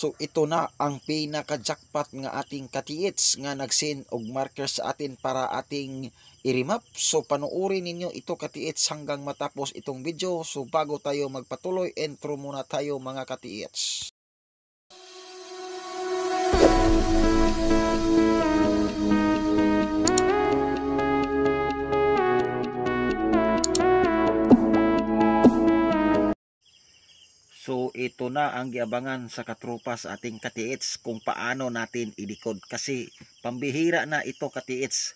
So ito na ang pinaka-jackpot nga ating katiits nga nag-send og marker sa atin para ating i-remap. So panuorin ninyo ito katiits hanggang matapos itong video. So bago tayo magpatuloy, intro muna tayo mga katiits. So ito na ang giabangan sa katropa sa ating katiits kung paano natin idikod, kasi pambihira na ito katiits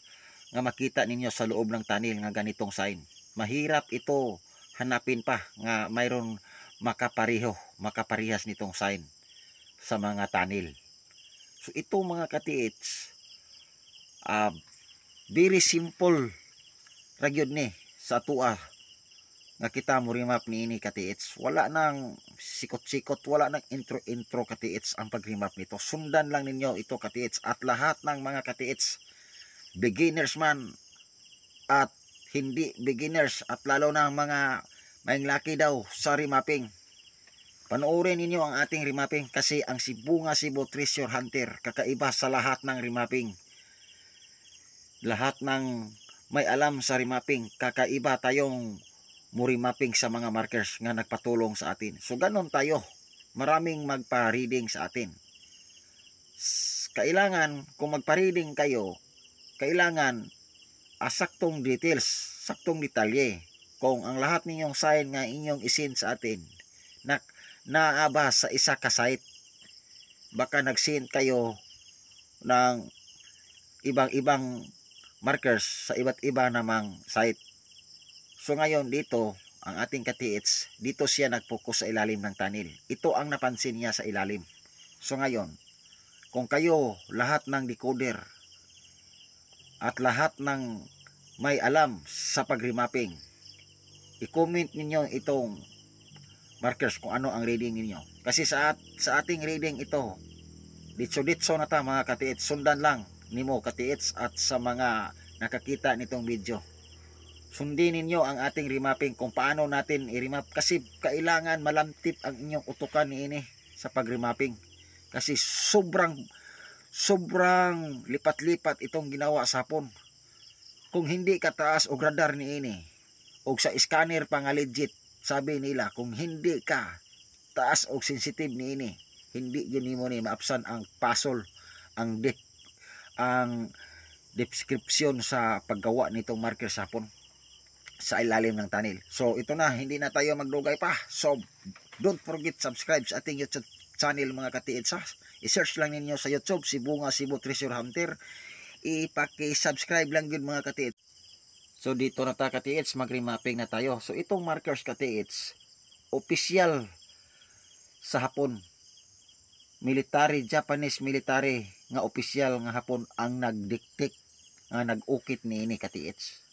nga makita ninyo sa loob ng tunnel nga ganitong sign. Mahirap ito hanapin pa nga mayroon makaparehas nitong sign sa mga tunnel. So ito mga katiits, very simple ragyod ni sa tua nga kita mo remap niini katiits. Wala nang sikot-sikot, wala nang intro katiits ang pag-remap nito. Sundan lang ninyo ito katiits, at lahat ng mga katiits, beginners man at hindi beginners, at lalo na ang mga may laki daw sa remapping, panoorin ninyo ang ating remapping, kasi ang Bunga Cebu Treasure Hunter kakaiba sa lahat ng remapping. Lahat ng may alam sa remapping, kakaiba tayong murimapping sa mga markers nga nagpatulong sa atin. So ganon tayo, maraming magpa-reading sa atin. Kailangan kung magpa-reading kayo, kailangan saktong details, saktong detalye. Kung ang lahat ninyong sign nga inyong isin sa atin naaba sa isa ka site, baka nag-send kayo ng ibang markers sa iba't iba namang site. So ngayon dito, ang ating katiits, dito siya nag-focus sa ilalim ng tunnel. Ito ang napansin niya sa ilalim. So ngayon, kung kayo lahat ng decoder at lahat ng may alam sa pag-remapping, i-comment ninyo itong markers kung ano ang reading ninyo. Kasi sa ating reading ito, ditso na ta mga katiits. Sundan lang nimo katiits at sa mga nakakita nitong video, sundin ninyo ang ating remapping kung paano natin i-remap, kasi kailangan malantip ang inyong utukan niini sa pag-remapping, kasi sobrang lipat-lipat itong ginawa sa hapon. Kung hindi ka taas og radar niini og sa scanner pa nga legit, sabi nila kung hindi ka taas og sensitive niini, hindi gyud nimo ni maapsan ang puzzle, ang description sa paggawa nitong marker sa hapon sa ilalim ng tunnel. So ito na, hindi na tayo magdugay pa. So don't forget subscribe sa ating YouTube channel mga katiits. I-search lang ninyo sa YouTube si Bunga Cebu Treasure Hunter. Ipaki-subscribe lang yun mga katiits. So dito na ta katiits, mag-remapping na tayo. So itong markers katiits, official sa hapon, military, Japanese military nga official nga hapon ang nagdiktik nga nag-ukit niini katiits.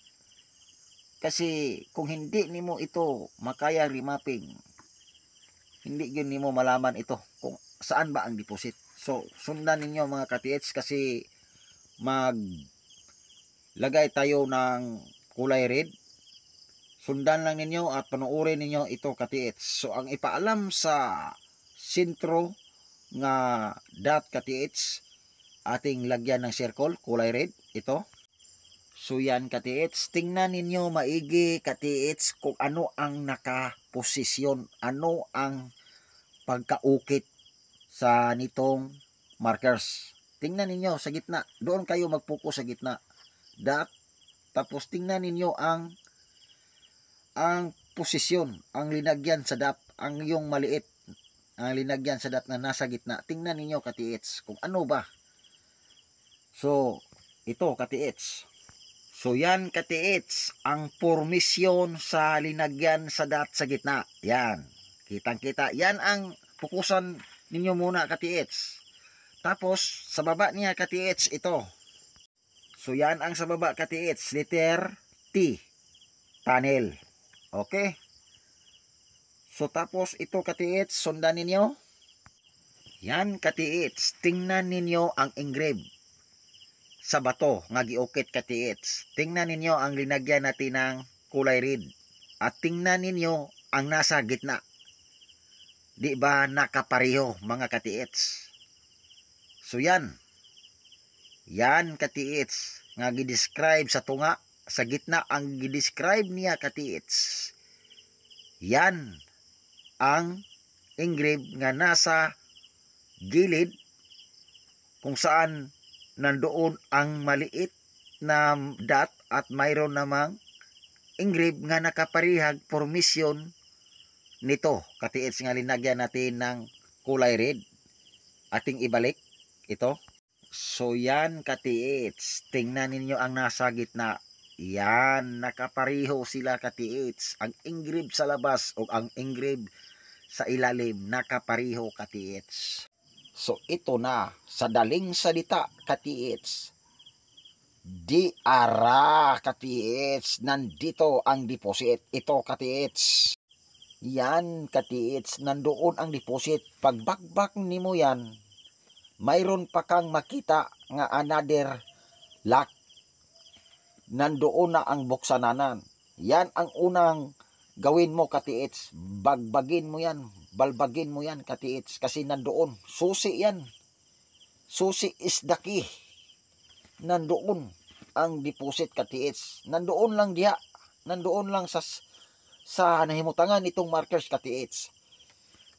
Kasi kung hindi nimo ito makaya remapping, hindi yun nimo malaman ito kung saan ba ang deposit. So sundan ninyo mga katiits, kasi maglagay tayo ng kulay red. Sundan lang ninyo at panuorin ninyo ito katiits. So ang ipaalam sa sentro nga dot katiits, ating lagyan ng circle kulay red ito. So yan katiits, tingnan ninyo maigi katiits kung ano ang nakaposisyon, ano ang pagkaukit sa nitong markers. Tingnan ninyo sa gitna, doon kayo mag-focus sa gitna. Dot, tapos tingnan ninyo ang posisyon, ang linagyan sa dot, ang yung maliit, ang linagyan sa dot na nasa gitna. Tingnan ninyo katiits kung ano ba. So ito katiits. So yan katiits, ang formisyon sa linagyan sa dot sa gitna. Yan, kitang-kita. Yan ang pukusan ninyo muna katiits. Tapos sa baba niya katiits ito. So yan ang sa baba katiits, letter T, tunnel. Okay? So tapos ito katiits, sundan ninyo. Yan katiits, tingnan ninyo ang engrave sa bato nga giukit katiits. Tingnan ninyo ang linagyan natin ng kulay red. At tingnan ninyo ang nasa gitna. Di ba nakapareho mga katiits? So yan katiits nga gidescribe sa tunga, sa gitna ang gidescribe niya katiits. Yan ang engrave nga nasa gilid kung saan nandoon ang maliit na dot at mayroon namang engrave nga nakaparihag formation nito katiits nga linagyan natin ng kulay red. Ating ibalik ito. So yan katiits, tingnan ninyo ang nasa gitna. Yan, nakapariho sila katiits. Ang engrave sa labas o ang engrave sa ilalim, nakapariho katiits. So ito na, sa daling salita katiits, di ara katiits, nandito ang deposit. Ito katiits. Yan katiits, nandoon ang deposit. Pagbagbak nimo yan, mayroon pa kang makita nga another lock. Nandoon na ang buksananan. Yan ang unang gawin mo katiits. Bagbagin mo yan. Balbagin mo yan katiits. Kasi nandoon. Susi yan. Susi is the key. Nandoon ang deposit katiits. Nandoon lang diha. Nandoon lang sa nahimutangan itong markers katiits.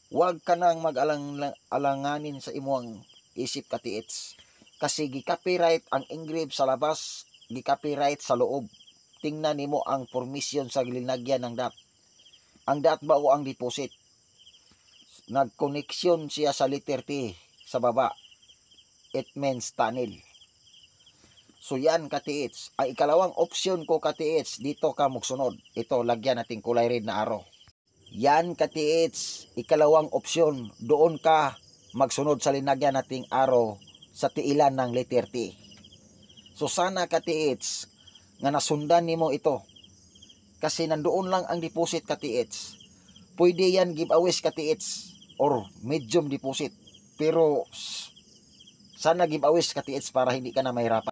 Huwag ka nang mag-alanganin sa imuang isip katiits. Kasi gi-copyright ang engrave sa labas, gi-copyright sa loob. Tingnan nimo ang formation sa linagyan ng dot. Ang dot ba o ang deposit? Nag-connection siya sa letter T sa baba. It means tunnel. So yan katiits. Ang ikalawang option ko katiits, dito ka mugsunod. Ito, lagyan natin kulay red na arrow. Yan katiits, ikalawang opsyon. Doon ka magsunod sa linagyan nating arrow sa tiilan ng letter T. So sana katiits nga nasundan nimo ito. Kasi nandoon lang ang deposit katiits. Pwede yan giveaways katiits or medium deposit. Pero sana giveaways katiits para hindi ka na mahirapan.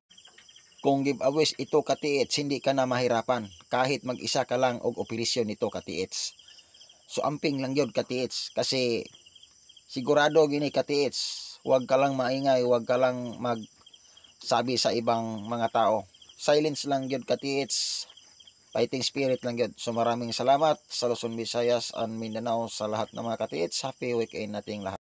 Kung giveaways ito katiits, hindi ka na mahirapan. Kahit mag-isa ka lang og operasyon nito katiits. So amping lang yun katiits. Kasi sigurado gini katiits. Huwag ka lang maingay, huwag ka lang magsabi sa ibang mga tao. Silence lang yun katiits. Fighting spirit lang yun. So maraming salamat sa Luzon, Visayas and Mindanao sa lahat ng mga katiits. Happy weekend nating lahat.